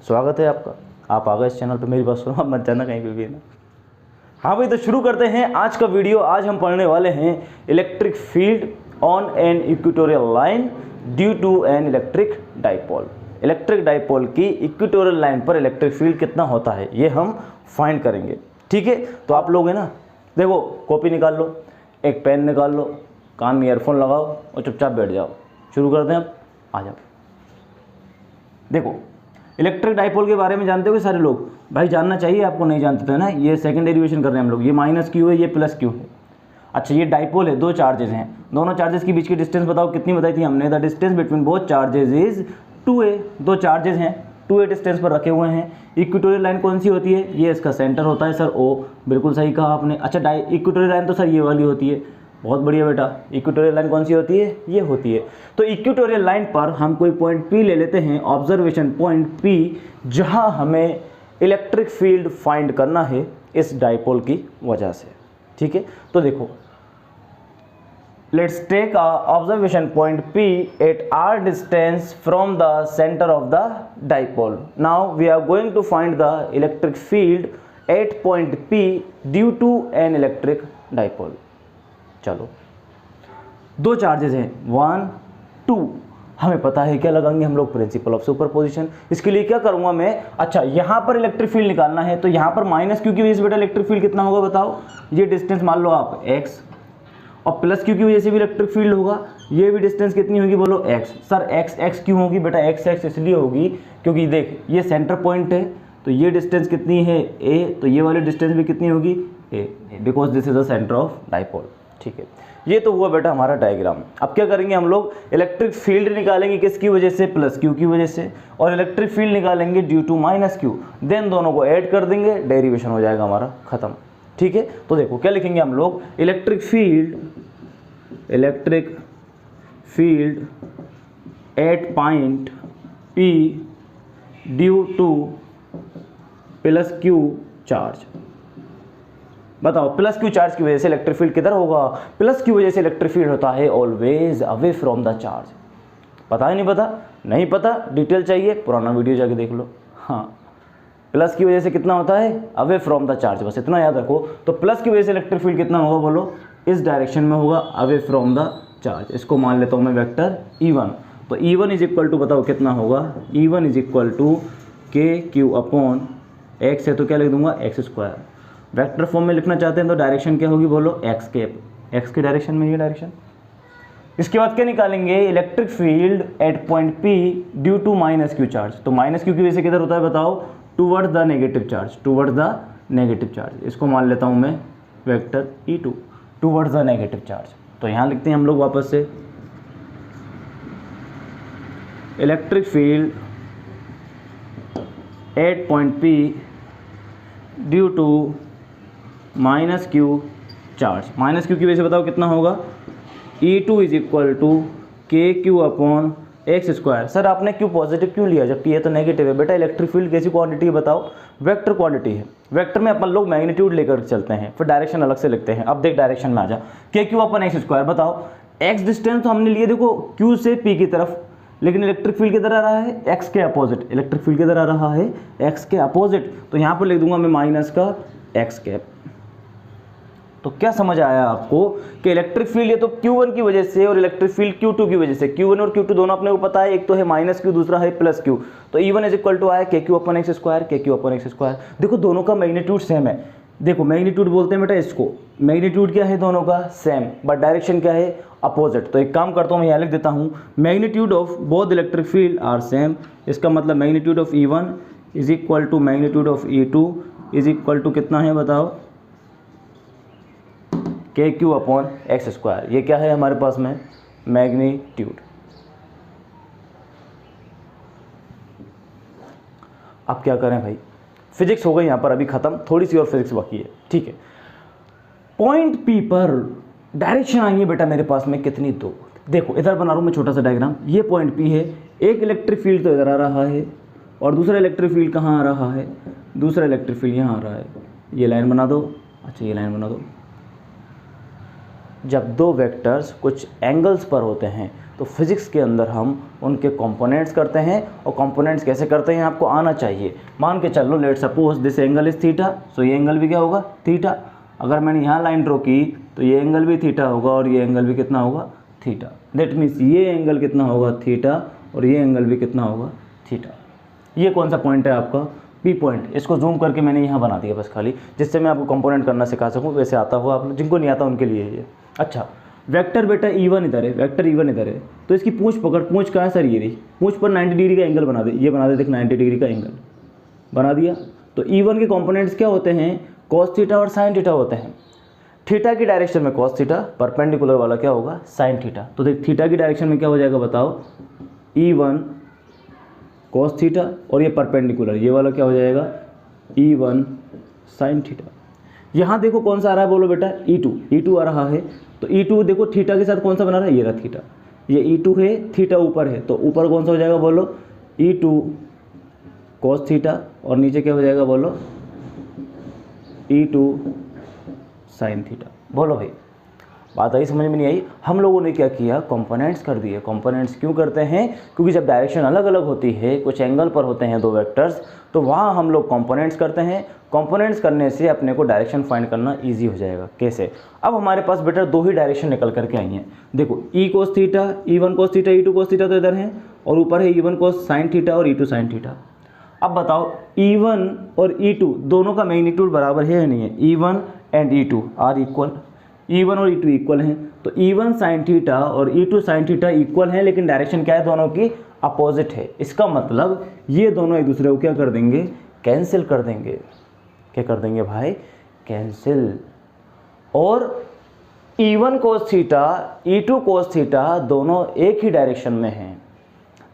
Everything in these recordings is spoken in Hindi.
स्वागत है आपका। आप आ गए इस चैनल पे, मेरी बात सुनो, आप मत जाना कहीं पे भी ना। हाँ भाई, तो शुरू करते हैं आज का वीडियो। आज हम पढ़ने वाले हैं electric field on an equatorial line due to an electric dipole. Electric dipole की इक्वेटोरियल लाइन पर इलेक्ट्रिक फील्ड कितना होता है ये हम फाइंड करेंगे। ठीक है, तो आप लोग है ना, देखो कॉपी निकाल लो, एक पेन निकाल लो, कान में ईयरफोन लगाओ और चुपचाप बैठ जाओ। शुरू करते हैं अब, आ जाओ। देखो इलेक्ट्रिक डाइपोल के बारे में जानते हो सारे लोग? भाई जानना चाहिए आपको, नहीं जानते थे ना। ये सेकंड डेरिवेशन कर रहे हैं हम लोग। ये माइनस क्यू है, ये प्लस क्यू है। अच्छा, ये डाइपोल है, दो चार्जेस हैं, दोनों चार्जेस के बीच की डिस्टेंस बताओ कितनी बताई थी हमने? The distance between both charges is 2a। दो चार्जेस हैं, 2a डिस्टेंस पर रखे हुए हैं। इक्वेटोरियल लाइन कौन सी होती है? ये इसका सेंटर होता है सर, O। बिल्कुल सही कहा आपने। अच्छा, इक्वेटोरियल लाइन तो सर ये वाली होती है। बहुत बढ़िया बेटा। इक्वेटोरियल लाइन कौन सी होती है? ये होती है। तो इक्वेटोरियल लाइन पर हम कोई पॉइंट P ले लेते हैं, ऑब्जर्वेशन पॉइंट P, जहां हमें इलेक्ट्रिक फील्ड फाइंड करना है इस डाइपोल की वजह से। ठीक है, तो देखो, let's take a observation point P at r distance from the center of the dipole. Now we are going to find the electric field at point P due to an electric dipole. चलो, दो चार्जेस हैं, 1 2। हमें पता है क्या लगाएंगे हम लोग? Principle of superposition. इसके लिए क्या करूंगा मैं? अच्छा, यहां पर इलेक्ट्रिक फील्ड निकालना है, तो यहां पर माइनस क्यू की वजह से बेटा इलेक्ट्रिक फील्ड कितना होगा बताओ? ये डिस्टेंस मान लो आप x, और प्लस क्यू की वजह से भी इलेक्ट्रिक फील्ड होगा। ये भी डिस्टेंस कितनी होगी बोलो? x। सर x क्यों होगी बेटा? x इसलिए होगी क्योंकि देख, ये सेंटर पॉइंट है, तो ये डिस्टेंस कितनी है? a। तो ये वाली डिस्टेंस भी कितनी होगी? a, because this is the centre of dipole. ठीक है, ये तो हुआ बेटा हमारा डायग्राम। अब क्या करेंगे हम लोग? इलेक्ट्रिक फील्ड निकालेंगे किसकी वजह से? प्लस क्यू की वजह से। और इलेक्ट्रिक फील्ड निकालेंगे due to minus Q. Then दोनों को ऐड कर देंगे, डेरिवेशन हो जाएगा हमारा खत्म। ठीक है, तो देखो क्या लिखेंगे हम लोग? Electric field at point P due two plus Q charge. बताओ, प्लस क्यू चार्ज की वजह से इलेक्ट्रिक फील्ड किधर होगा? प्लस की वजह से इलेक्ट्रिक फील्ड होता है always away from the charge. पता है नहीं पता? नहीं पता, डिटेल चाहिए, पुराना वीडियो जाके देख लो। हाँ, प्लस की वजह से कितना होता है? अवे फ्रॉम द चार्ज, बस इतना याद रखो। तो प्लस की वजह से इलेक्ट्रिक फील्ड कितना होगा बोलो? इस डायरेक्शन में होगा, अवे फ्रॉम द चार्ज। इसको मान लेता हूँ मैं वेक्टर E1। तो E1 इज इक्वल टू, बताओ कितना होगा? E1 is equal to KQ upon x है तो क्या लिख दूंगा? x²। वेक्टर फॉर्म में लिखना चाहते हैं तो डायरेक्शन क्या होगी बोलो? x की डायरेक्शन में, ये डायरेक्शन। इसके बाद क्या निकालेंगे? Electric field at point P due to minus Q charge. तो माइनस क्यू की वजह से किधर होता है बताओ? Towards the negative charge, towards the negative charge. इसको मान लेता हूं मैं vector E2, towards the negative charge. तो यहां लिखते हैं हम लोग वापस से, electric field at point P due to minus Q charge. Minus Q की वजह से बताओ कितना होगा? E2 is equal to KQ upon x²। Sir आपने क्यों पॉजिटिव क्यों लिया जबकि ये तो नेगेटिव है? बेटा इलेक्ट्रिक फील्ड कैसी क्वांटिटी है बताओ? वेक्टर क्वांटिटी है। वेक्टर में अपन लोग मैग्नीट्यूड लेकर चलते हैं, फिर डायरेक्शन अलग से लिखते हैं। अब देख डायरेक्शन में आ जा, KQ अपॉन x²। बताओ, x डिस्टेंस तो हमने लिए देखो Q से P की तरफ, लेकिन इलेक्ट्रिक फील्ड किधर आ रहा है? x के अपोजिट। इलेक्ट्रिक फील्ड किधर आ रहा है? x के अपोजिट। तो यहाँ पर लिख दूंगा मैं माइनस का x²। तो क्या समझ आया आपको कि इलेक्ट्रिक फील्ड ये तो Q1 की वजह से और इलेक्ट्रिक फील्ड Q2 की वजह से। Q1 और Q2 दोनों अपने को पता है, एक तो है माइनस क्यू, दूसरा है प्लस क्यू। तो E1 इज इक्वल टू आया KQ upon x², KQ upon x²। देखो दोनों का मैग्नीट्यूड सेम है। देखो मैग्नीट्यूड बोलते हैं बेटा इसको, मैग्नीट्यूड क्या है दोनों का? सेम, बट डायरेक्शन क्या है? अपोजिट। तो एक काम करता हूँ मैं यहाँ लिख देता हूँ, magnitude of both electric field are same. इसका मतलब magnitude of E1 is equal to magnitude of E2 is equal to कितना है बताओ? KQ upon x²। ये क्या है हमारे पास में? मैग्नीट्यूड। अब क्या करें भाई? फिजिक्स हो गई यहाँ पर अभी खत्म, थोड़ी सी और फिजिक्स बाकी है। ठीक है, पॉइंट P पर डायरेक्शन आई है बेटा मेरे पास में कितनी? दो। देखो इधर बना रहा हूँ मैं छोटा सा डायग्राम। ये पॉइंट P है, एक इलेक्ट्रिक फील्ड तो इधर आ रहा है और दूसरा इलेक्ट्रिक फील्ड कहाँ आ रहा है? दूसरा इलेक्ट्रिक फील्ड यहाँ आ रहा है। ये लाइन बना दो। अच्छा, ये लाइन बना दो। जब दो वेक्टर्स कुछ एंगल्स पर होते हैं तो फिजिक्स के अंदर हम उनके कंपोनेंट्स करते हैं, और कंपोनेंट्स कैसे करते हैं आपको आना चाहिए। मान के चलो let suppose this angle is theta, so ये एंगल भी क्या होगा थीटा। अगर मैंने यहाँ लाइन ड्रॉ की तो ये एंगल भी थीटा होगा और ये एंगल भी कितना होगा थीटा। दैट मीन्स ये एंगल कितना होगा थीटा और ये एंगल भी कितना होगा थीटा। ये कौन सा पॉइंट है आपका पी पॉइंट। इसको जूम करके मैंने यहाँ बना दिया बस खाली, जिससे मैं आपको कंपोनेंट करना सिखा सकूँ। वैसे आता हुआ आप जिनको नहीं आता उनके लिए ये। अच्छा वेक्टर बेटा E1 इधर है, वेक्टर E1 इधर है, तो इसकी पूंछ पकड़, पूंछ कहाँ है सर ये रही, पूंछ पर 90 डिग्री का एंगल बना दे, ये बना दे देख 90 डिग्री का एंगल बना दिया। तो E1 के कंपोनेंट्स क्या होते हैं कॉस थीटा और साइन थीटा होते हैं। थीटा की डायरेक्शन में कॉस थीटा, परपेंडिकुलर वाला क्या होगा साइन थीटा। तो देख थीटा की डायरेक्शन में क्या हो जाएगा बताओ E1 कॉस थीटा, और ये परपेंडिकुलर ये वाला क्या हो जाएगा E1 साइन थीटा। यहाँ देखो कौन सा आ रहा है बोलो बेटा E2 आ रहा है। तो E2 देखो थीटा के साथ कौन सा बना रहा है ये रहा थीटा, ये E2 है, थीटा ऊपर है, तो ऊपर कौन सा हो जाएगा बोलो E2 कॉस थीटा, और नीचे क्या हो जाएगा बोलो E2 साइन थीटा। बोलो भाई बात आई समझ में नहीं आई। हम लोगों ने क्या किया कंपोनेंट्स कर दिए। कंपोनेंट्स क्यों करते हैं क्योंकि जब डायरेक्शन अलग अलग होती है, कुछ एंगल पर होते हैं दो वेक्टर्स, तो वहाँ हम लोग कंपोनेंट्स करते हैं। कंपोनेंट्स करने से अपने को डायरेक्शन फाइंड करना इजी हो जाएगा। कैसे, अब हमारे पास बेटा दो ही डायरेक्शन निकल करके आई हैं। देखो E cos theta, E1 cos theta, E2 cos theta तो इधर है, और ऊपर है E1 cos साइन थीटा और E2 साइन थीटा। अब बताओ E1 और E2 दोनों का मैग्नीट्यूड बराबर है या नहीं है। E1 and E2 are equal, E1 और E2 इक्वल हैं, तो E1 साइन थीटा और E2 साइन थीटा इक्वल हैं, लेकिन डायरेक्शन क्या है दोनों की अपोजिट है। इसका मतलब ये दोनों एक दूसरे को क्या कर देंगे कैंसिल कर देंगे। क्या कर देंगे भाई कैंसिल। और E1 cos theta E2 cos theta दोनों एक ही डायरेक्शन में हैं,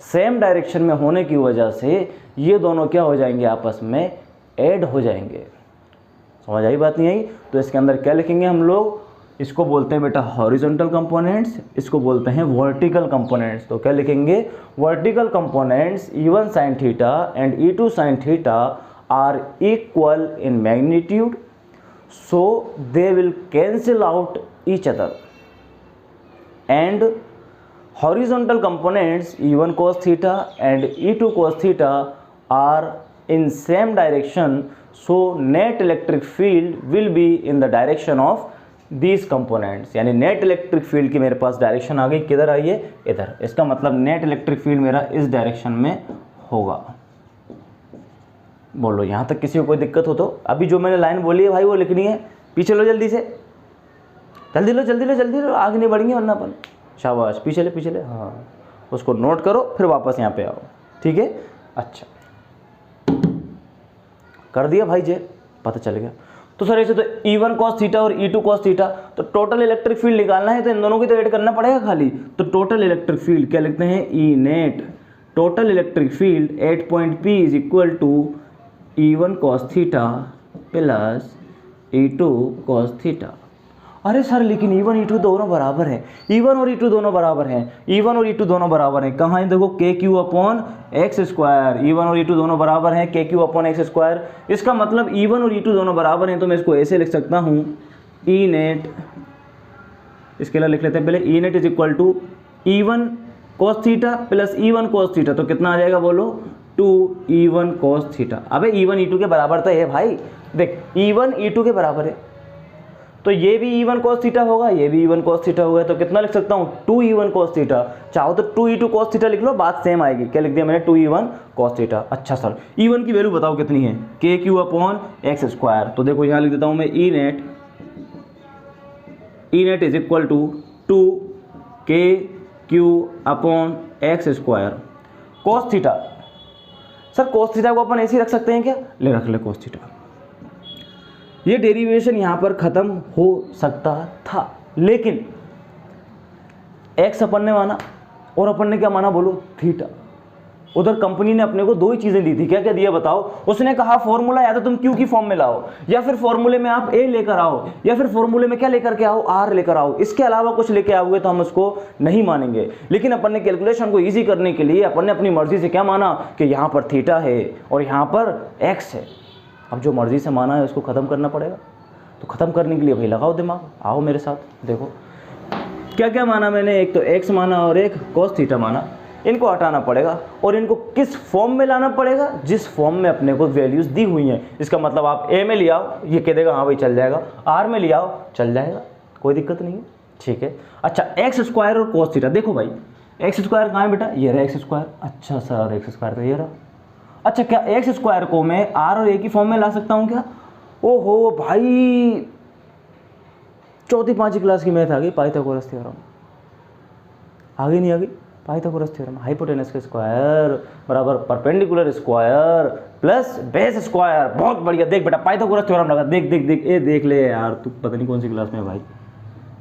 सेम डायरेक्शन में होने की वजह से ये दोनों क्या हो जाएंगे आपस में ऐड हो जाएंगे। समझ आई बात नहीं आई। तो इसके अंदर क्या लिखेंगे हम लोग, इसको बोलते हैं बेटा हॉरिजॉन्टल कंपोनेंट्स, इसको बोलते हैं वर्टिकल कंपोनेंट्स। तो क्या लिखेंगे vertical components E1 sin theta and E2 sin theta are equal in magnitude, so they will cancel out each other. And horizontal components E1 cos theta and E2 cos theta are in same direction, so net electric field will be in the direction of these components। यानी नेट इलेक्ट्रिक फील्ड की मेरे पास डायरेक्शन आ गई, किधर आई है इधर। इसका मतलब नेट इलेक्ट्रिक फील्ड मेरा इस डायरेक्शन में होगा। बोलो यहाँ तक किसी को कोई दिक्कत हो तो। अभी जो मैंने लाइन बोली है भाई वो लिखनी है, पीछे लो जल्दी से, जल्दी लो जल्दी लो जल्दी लो, आगे नहीं बढ़ेंगे वरना अपन। शाबाश पीछे ले हाँ, उसको नोट करो फिर वापस यहाँ पे आओ, ठीक है। अच्छा कर दिया भाई जे, पता चल गया। तो सर ऐसे तो E1 cos थीटा और E2 cos थीटा, तो टोटल इलेक्ट्रिक फील्ड निकालना है तो इन दोनों की तो ऐड करना पड़ेगा खाली। तो टोटल इलेक्ट्रिक फील्ड क्या लिखते हैं E net, total electric field at point P is equal to E1 cos theta plus E2 cos theta. अरे सर लेकिन E1 E2 दोनों बराबर हैं, E1 और E2 दोनों बराबर हैं, E1 और E2 दोनों बराबर हैं। कहाँ है देखो KQ upon x square, E1 और E2 दोनों बराबर हैं KQ अपॉन एक्स स्क्वायर। इसका मतलब E1 और E2 दोनों बराबर हैं, तो मैं इसको ऐसे लिख सकता हूँ E नेट, इसके लिए लिख लेते हैं पहले E net is equal to E1 cos theta plus E1 cos theta. तो कितना आ जाएगा बोलो 2E1 cos थीटा। अबे E1 E2 के बराबर तो है भाई, देख E1 E2 के बराबर है, तो ये भी E1 cos थीटा होगा, ये भी E1 cos थीटा होगा। तो कितना लिख सकता हूँ 2E1 cos थीटा, चाहो तो 2E2 cos थीटा लिख लो, बात सेम आएगी। क्या लिख दिया मैंने 2E1 cos थीटा। अच्छा सर E1 की वैल्यू बताओ कितनी है, KQ अपॉन एक्स स्क्वायर। तो देखो यहाँ लिख देता हूँ मैं E net is equal to 2KQ upon x square. cos theta, sir cos theta को अपन ऐसे ही रख सकते हैं क्या, ले रख ले cos थीटा। ये डेरिवेशन यहाँ पर ख़त्म हो सकता था, लेकिन x अपन ने माना और अपन ने क्या माना बोलो थीटा। उधर कंपनी ने अपने को दो ही चीज़ें दी थी, क्या क्या दिया बताओ। उसने कहा फॉर्मूला या तो तुम Q की फॉर्म में लाओ, या फिर फॉर्मूले में आप A लेकर आओ, या फिर फॉर्मूले में क्या लेकर के आओ R लेकर आओ। इसके अलावा कुछ लेके आओगे तो हम उसको नहीं मानेंगे। लेकिन अपन ने कैलकुलेशन को ईजी करने के लिए अपन ने अपनी मर्जी से क्या माना कि यहाँ पर थीटा है और यहाँ पर x है। अब जो मर्जी से माना है उसको ख़त्म करना पड़ेगा। तो ख़त्म करने के लिए भाई लगाओ दिमाग, आओ मेरे साथ। देखो क्या क्या माना मैंने, एक तो एक्स माना और एक cos थीटा माना। इनको हटाना पड़ेगा और इनको किस फॉर्म में लाना पड़ेगा, जिस फॉर्म में अपने को वैल्यूज दी हुई हैं। इसका मतलब आप ए में ले आओ, ये कह देगा हाँ भाई चल जाएगा, आर में ले आओ चल जाएगा, कोई दिक्कत नहीं है, ठीक है। अच्छा एक्स स्क्वायर और cos थीटा, देखो भाई एक्स स्क्वायर कहाँ है बेटा, ये रहा एक्स स्क्वायर। अच्छा सर एक्स स्क्वायर तो ये रहा। अच्छा क्या एक्स स्क्वायर को मैं आर और ए की फॉर्म में ला सकता हूँ क्या? ओहो भाई, चौथी पांचवी क्लास की मैथ आ गई, पाइथागोरस थ्योरम आ गई, नहीं आ गई? पाइथागोरस थ्योरम, हाइपोटेनस का स्क्वायर बराबर perpendicular square plus base square. बहुत बढ़िया, देख बेटा पाइथागोरस थ्योरम लगा, देख देख देख, ये देख ले यार, तू पता नहीं कौन सी क्लास में है भाई।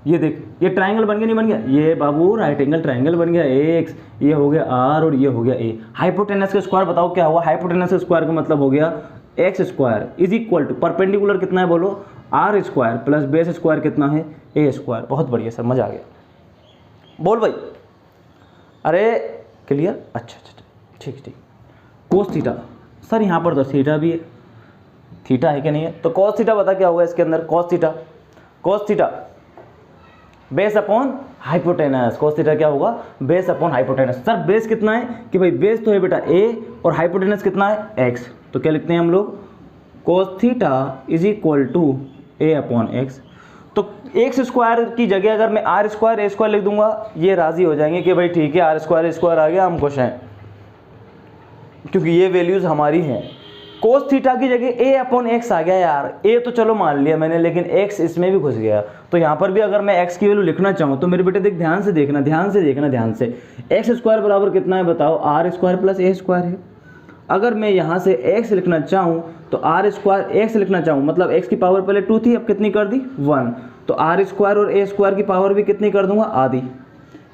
ये देख, ये ट्रायंगल बन गया नहीं बन गया, ये बाबू राइट एंगल ट्रायंगल बन गया एक्स, ये हो गया आर और ये हो गया ए। हाइपोटेनस का स्क्वायर बताओ क्या हुआ? हाइपोटेनस का स्क्वायर का मतलब हो गया x square is equal to perpendicular कितना है बोलो, r square plus base square कितना है, ए स्क्वायर। बहुत बढ़िया सर, मजा आ गया। बोल भाई, अरे क्लियर? अच्छा अच्छा ठीक ठीक। कोस थीटा, सर यहाँ पर तो थीटा भी है, थीटा है कि नहीं है? तो कोस थीटा बता क्या होगा इसके अंदर, cos theta base upon hypotenuse. Cos theta क्या होगा, base upon hypotenuse. Sir base कितना है कि भाई बेस तो है बेटा ए और हाइपोटेनस कितना है एक्स, तो क्या लिखते हैं हम लोग, cos theta is equal to a upon x. तो एक्स स्क्वायर की जगह अगर मैं आर स्क्वायर ए स्क्वायर लिख दूंगा, ये राजी हो जाएंगे कि भाई ठीक है आर स्क्वायर ए स्क्वायर आ गया, हम खुश हैं, क्योंकि ये वैल्यूज हमारी हैं। कोस थीटा की जगह ए अपॉन एक्स आ गया यार, ए तो चलो मान लिया मैंने, लेकिन एक्स इसमें भी घुस गया। तो यहाँ पर भी अगर मैं एक्स की वैल्यू लिखना चाहूँ तो मेरे बेटे देख, ध्यान से देखना, ध्यान से एक्स स्क्वायर बराबर कितना है बताओ, r square plus a square है। अगर मैं यहाँ से x लिखना चाहूँ तो आर स्क्वायर एक्स लिखना चाहूँ, मतलब x की पावर पहले 2 थी, अब कितनी कर दी 1, तो आर स्क्वायर और ए स्क्वायर की पावर भी कितनी कर दूंगा, आधी।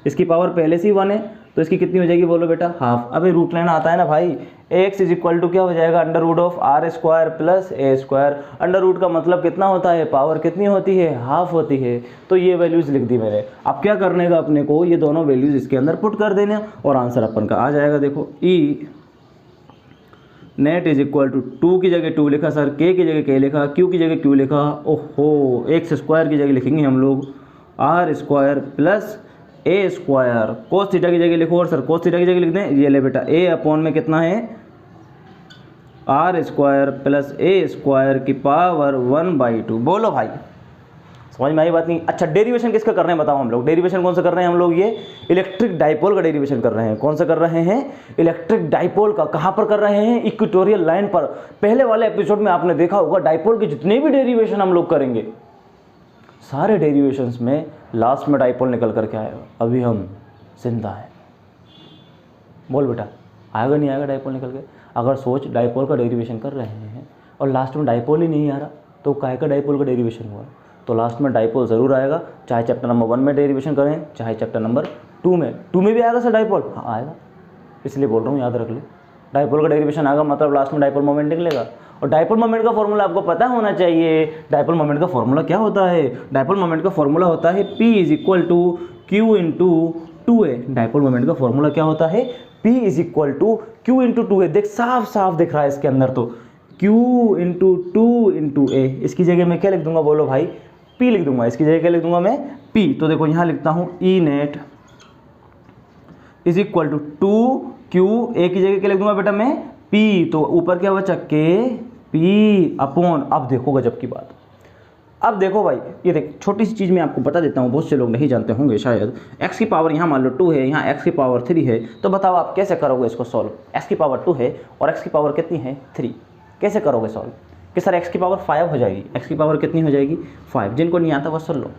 इसकी पावर पहले से ही 1 है, तो इसकी कितनी हो जाएगी बोलो बेटा, हाफ। अबे रूट लेना आता है ना भाई, x इज इक्वल टू क्या हो जाएगा, under root of r square plus a square. Under root का मतलब कितना होता है, पावर कितनी होती है, हाफ होती है। तो ये वैल्यूज लिख दी मैंने। अब क्या करने का अपने को, ये दोनों वैल्यूज इसके अंदर पुट कर देने और आंसर अपन का आ जाएगा। देखो E net is equal to 2 की जगह 2 लिखा सर, k की जगह k लिखा, q की जगह q लिखा, ओहो एक्स स्क्वायर की जगह लिखेंगे हम लोग r square plus a square. Cos theta की जगह लिखो, और सर कोस थीटा की जगह लिख दें, ये ले बेटा a अपॉन में कितना है, r square plus a square की पावर 1/2। बोलो भाई समझ में आई बात नहीं? अच्छा डेरिवेशन किसका कर रहे हैं बताओ हम लोग, डेरिवेशन कौन सा कर रहे हैं हम लोग, ये इलेक्ट्रिक डाइपोल का डेरिवेशन कर रहे हैं। कौन सा कर रहे हैं, इलेक्ट्रिक डाइपोल का। कहाँ पर कर रहे हैं, इक्वेटोरियल लाइन पर। पहले वाले एपिसोड में आपने देखा होगा डाइपोल के जितने भी डेरिवेशन हम लोग करेंगे, सारे डेरिवेशंस में लास्ट में डाइपोल निकल करके आएगा। अभी हम जिंदा हैं, बोल बेटा आएगा नहीं आएगा डाइपोल निकल के? अगर सोच डाइपोल का डेरिवेशन कर रहे हैं और लास्ट में डाइपोल ही नहीं आ रहा, तो काहे का डाइपोल का डेरिवेशन हुआ? तो लास्ट में डाइपोल ज़रूर आएगा, चाहे चैप्टर नंबर 1 में डेरिवेशन करें, चाहे चैप्टर नंबर 2 में। 2 में भी आएगा सर डाइपोल? हाँ आएगा, इसलिए बोल रहा हूँ याद रख ले। डाइपोल का डेरिवेशन आएगा मतलब लास्ट में डाइपोल मोमेंट निकलेगा। और डाइपोल मोमेंट का फॉर्मूला आपको पता होना चाहिए। डाइपोल मोमेंट का फॉर्मूला क्या होता है? डाइपोल मोमेंट का फॉर्मूला होता है P is equal to Q into 2A। Dipole moment का फॉर्मूला क्या होता है? P is equal to Q into 2A। देख साफ साफ दिख रहा है इसके अंदर, तो Q इंटू 2 इंटू A। इसकी जगह मैं क्या लिख दूंगा बोलो भाई, P लिख दूंगा। इसकी जगह क्या लिख दूंगा मैं, P। तो देखो यहाँ लिखता हूँ E net is equal to 2Q, A की जगह क्या लिख दूंगा बेटा मैं, P। तो ऊपर क्या बचा, K P अपॉन। अब देखो गजब की बात, अब देखो भाई, ये देख छोटी सी चीज़ मैं आपको बता देता हूँ, बहुत से लोग नहीं जानते होंगे शायद। x की पावर यहाँ मान लो 2 है, यहाँ x की पावर 3 है, तो बताओ आप कैसे करोगे इसको सॉल्व? x की पावर 2 है और x की पावर कितनी है, 3। कैसे करोगे सॉल्व? कि सर x की पावर 5 हो जाएगी। x की पावर कितनी हो जाएगी, 5। जिनको नहीं आता बस सुन लो,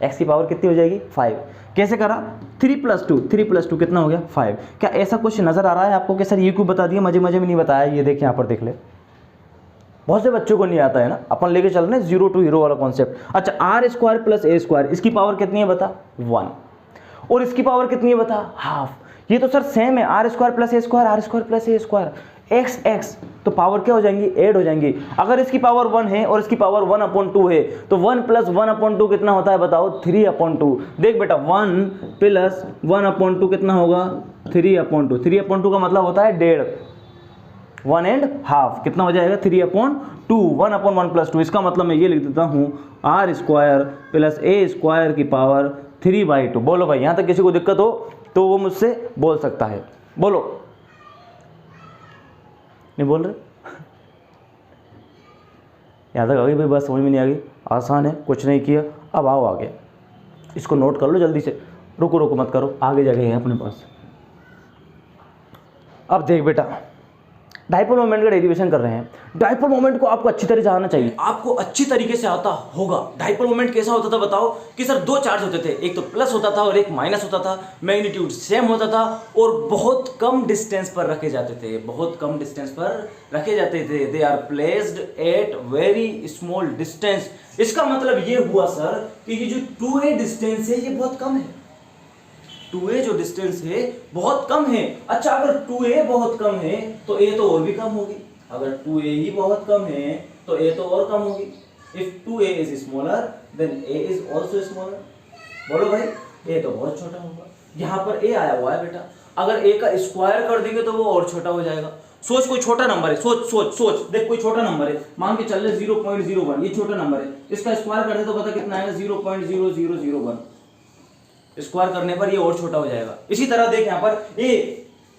x की पावर कितनी हो जाएगी, 5। कैसे करा, 3 + 2, 3 + 2 कितना हो गया, 5। क्या ऐसा कुछ नज़र आ रहा है आपको कि सर ये क्यों बता दिया, मजे मजे में नहीं बताया? ये देख यहाँ पर देख ले, बहुत से बच्चों को नहीं आता है ना, अपन लेके चल रहे हैं 0 to हीरो वाला कॉन्सेप्ट। अच्छा r square plus a square, इसकी पावर कितनी है बता, 1। और इसकी पावर कितनी है बता, हाफ। ये तो सर सेम है, r square plus a square, r square plus a square, x x, तो पावर क्या हो जाएंगी, ऐड हो जाएंगी। अगर इसकी पावर 1 है और इसकी पावर 1/2 है, तो 1 + 1/2 कितना होता है बताओ, 3/2। देख बेटा 1 + 1/2 कितना होगा, 3/2। 3/2 का मतलब होता है 1.5, 1.5 कितना हो जाएगा, 3/2। 1/1 + 2, इसका मतलब मैं ये लिख देता हूँ r square plus a square की पावर 3/2। बोलो भाई, यहाँ तक किसी को दिक्कत हो तो वो मुझसे बोल सकता है। बोलो, नहीं बोल रहे? यहाँ तक आ गई भाई, बात समझ में नहीं आ गई? आसान है, कुछ नहीं किया। अब आओ आगे, इसको नोट कर लो जल्दी से, रुको रुको मत करो, आगे जगह है अपने पास। अब देख बेटा, डाइपोल मोमेंट का डेरिवेशन कर रहे हैं। डाइपोल मोमेंट को आपको अच्छी तरह से आना चाहिए, आपको अच्छी तरीके से आता होगा। डाइपोल मोमेंट कैसा होता था बताओ? कि सर दो चार्ज होते थे, एक तो प्लस होता था और एक माइनस होता था, मैग्नीट्यूड सेम होता था और बहुत कम डिस्टेंस पर रखे जाते थे, बहुत कम डिस्टेंस पर रखे जाते थे। They are placed at very small distance. इसका मतलब ये हुआ सर कि ये जो 2a डिस्टेंस है ये बहुत कम है। 2a जो डिस्टेंस है बहुत कम है। अच्छा, अगर 2a बहुत कम है तो a तो और भी कम होगी। अगर 2a ही बहुत कम है तो a तो और कम होगी। If 2a is smaller than a is also smaller. बोलो भाई, a तो बहुत छोटा होगा। यहाँ पर a आया हुआ है बेटा, अगर a का स्क्वायर कर देंगे तो वो और छोटा हो जाएगा। सोच, कोई छोटा नंबर है, सोच सोच सोच, देख कोई छोटा नंबर है, मान के चल ले 0.01, ये छोटा नंबर है, इसका स्क्वायर कर दे तो पता कितना आएगा? 0.0001। स्क्वायर करने पर ये और छोटा हो जाएगा। इसी तरह देख यहाँ पर a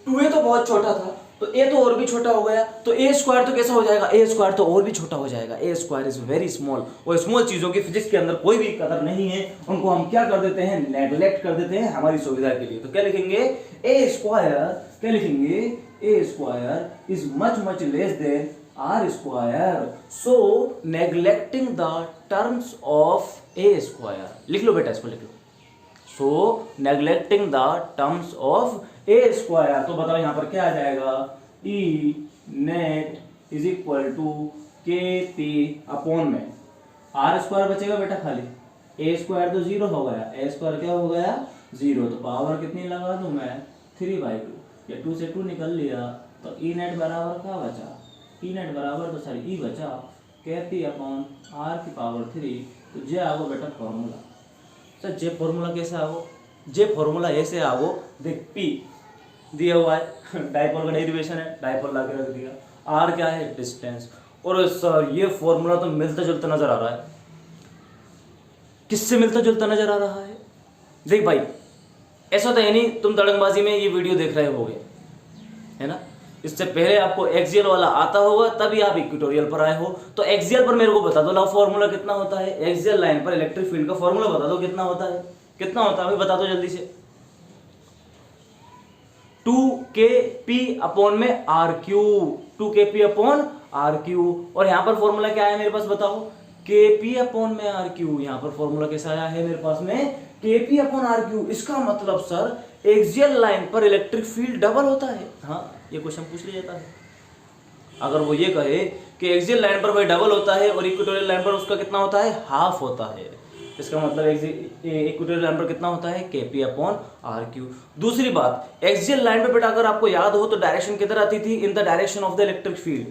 2a तो बहुत छोटा था तो a तो और भी छोटा हो गया, तो a स्क्वायर तो कैसा हो जाएगा? a स्क्वायर तो और भी छोटा हो जाएगा। a square is very small. और स्मॉल चीजों की फिजिक्स के अंदर कोई भी कदर नहीं है, उनको हम क्या कर देते हैं? नेग्लेक्ट कर देते हैं हमारी सुविधा के लिए। तो क्या लिखेंगे? a स्क्वायर, क्या लिखेंगे? a square is much much less than r square, so neglecting the terms of a square. लिख लो बेटा, इसको लिख लो। So neglecting the terms of a square, तो बताओ यहाँ पर क्या आ जाएगा? E net is equal to KP अपॉन में R स्क्वायर बचेगा बेटा खाली, a स्क्वायर तो 0 हो गया, a स्क्वायर क्या हो गया? 0। तो पावर कितनी लगा दूं मैं? 3/2। या 2 से 2 निकल लिया तो E नेट बराबर क्या बचा? E नेट बराबर तो सॉरी E बचा KP अपॉन R की पावर 3। तो जे आगो बेटा फॉर्मूला। सर जे फॉर्मूला कैसे आगो? जे फॉर्मूला ऐसे आगो, देख P दिया हुआ है, डाइपोल का डेरिवेशन है, डाइपोल ला के रख दिया। R क्या है? डिस्टेंस। और सर ये फॉर्मूला तो मिलता जुलता नजर आ रहा है। किससे मिलता जुलता नजर आ रहा है? देख भाई, ऐसा तो है नहीं तुम दड़ंगबाजी में ये वीडियो देख रहे होगे, है ना? इससे पहले आपको एक्सियल वाला आता होगा तभी आप इक्वेटोरियल पर आए हो। तो एक्सियल पर मेरे को बता दो ना फॉर्मूला कितना होता है? एक्सियल लाइन पर इलेक्ट्रिक फील्ड का फॉर्मूला बता दो कितना होता है? कितना होता है भाई बता दो जल्दी से। 2kp अपॉन में RQ, 2kp अपॉन RQ। और यहाँ पर फॉर्मूला क्या है मेरे पास बताओ? kp अपॉन में RQ। यहाँ पर फॉर्मूला कैसा आया है मेरे पास में? kp upon RQ। इसका मतलब सर एक्सियल लाइन पर इलेक्ट्रिक फील्ड डबल होता है। हाँ, ये क्वेश्चन पूछ लिया जाता है। अगर वो ये कहे कि एक्सियल लाइन पर भाई डबल होता है और इक्वेटोरियल लाइन पर उसका कितना होता है? हाफ होता है, इसका मतलब इक्वेटोरियल लाइन पर कितना होता है? kp upon RQ। दूसरी बात, एक्सियल लाइन पर बेटा अगर आपको याद हो तो डायरेक्शन किधर आती थी? In the direction of the electric field.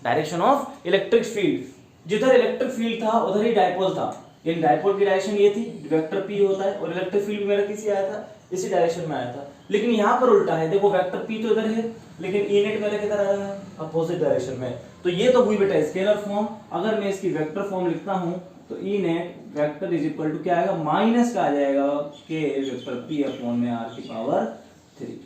Direction of electric field, जिधर इलेक्ट्रिक फील्ड था उधर ही डाइपोल था। इन डाइपोल की डायरेक्शन ये थी, वेक्टर p होता है, और इलेक्ट्रिक फील्ड मेरा किसी आया था? इसी डायरेक्शन में आया था। लेकिन यहाँ पर उल्टा है, देखो वेक्टर p तो इधर है लेकिन E नेट मेरा किधर आ रहा है? अपोजिट डायरेक्शन में। तो ये तो हुई बेटा स्केलर फॉर्म। अगर मैं इसकी वेक्टर फॉर्म लिखता हूँ तो E net vector is equal to क्या आएगा? माइनस का आ जाएगा k वेक्टर p अपॉन में r की पावर 3।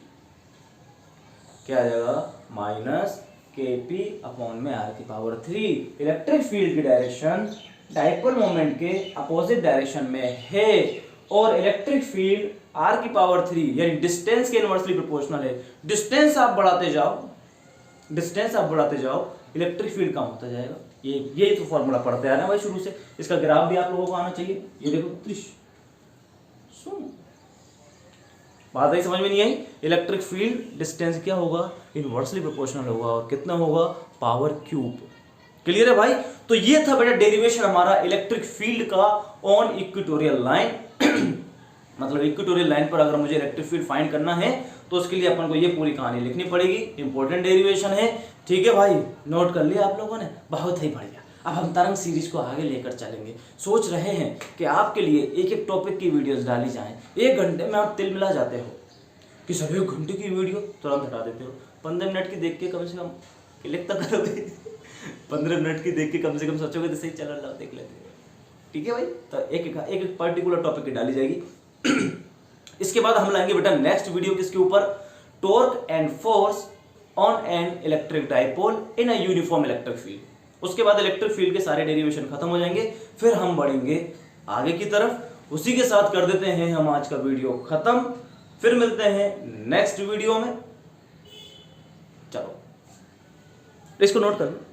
क्या आ जाएगा? माइनस kp अपॉन में r की पावर 3। इलेक्ट्रिक फील्ड की डायरेक्शन डाइपोल मोमेंट के अपोजिट डायरेक्शन में है और इलेक्ट्रिक फील्ड r की पावर 3 यानी डिस्टेंस के इनवर्सली प्रोपोर्शनल है। डिस्टेंस आप बढ़ाते जाओ, डिस्टेंस आप बढ़ाते जाओ, इलेक्ट्रिक फील्ड कम होता जाएगा। ये तो फॉर्मूला पढ़ते आ रहे हैं भाई शुरू से। इसका ग्राफ भी आप लोगों को आना चाहिए। ये देखो त्रिश, बात आई समझ में नहीं आई? इलेक्ट्रिक फील्ड डिस्टेंस क्या होगा? इनवर्सली प्रोपोर्शनल होगा और कितना होगा? Power cube. क्लियर है भाई? तो ये था बेटा डेरिवेशन हमारा इलेक्ट्रिक फील्ड का ऑन इक्वेटोरियल लाइन। मतलब इक्वेटोरियल लाइन पर अगर मुझे इलेक्ट्रिक फील्ड फाइंड करना है तो उसके लिए अपन को ये पूरी कहानी लिखनी पड़ेगी। इंपॉर्टेंट डेरिवेशन है, ठीक है भाई? नोट कर लिया आप लोगों ने? बहुत ही बढ़िया। अब हम तरंग सीरीज को आगे लेकर चलेंगे। सोच रहे हैं कि आपके लिए एक एक टॉपिक की वीडियोस डाली जाएं। 1 घंटे में आप तिल मिला जाते हो कि सर 1 घंटे की वीडियो तुरंत हटा देते हो। 15 मिनट की देख के कम से कम क्लिक तो करोगे। 15 मिनट की देख के कम से कम सोचोगे तो सही, चलो लो देख लेते हैं, ठीक है भाई? तो एक एक पर्टिकुलर टॉपिक की डाली जाएगी। इसके बाद हम लाएंगे बेटा नेक्स्ट वीडियो किसके ऊपर, torque and force on an electric dipole in a uniform electric field. उसके बाद इलेक्ट्रिक फील्ड के सारे डेरिवेशन खत्म हो जाएंगे, फिर हम बढ़ेंगे आगे की तरफ। उसी के साथ कर देते हैं हम आज का वीडियो खत्म, फिर मिलते हैं नेक्स्ट वीडियो में। चलो इसको नोट कर लो।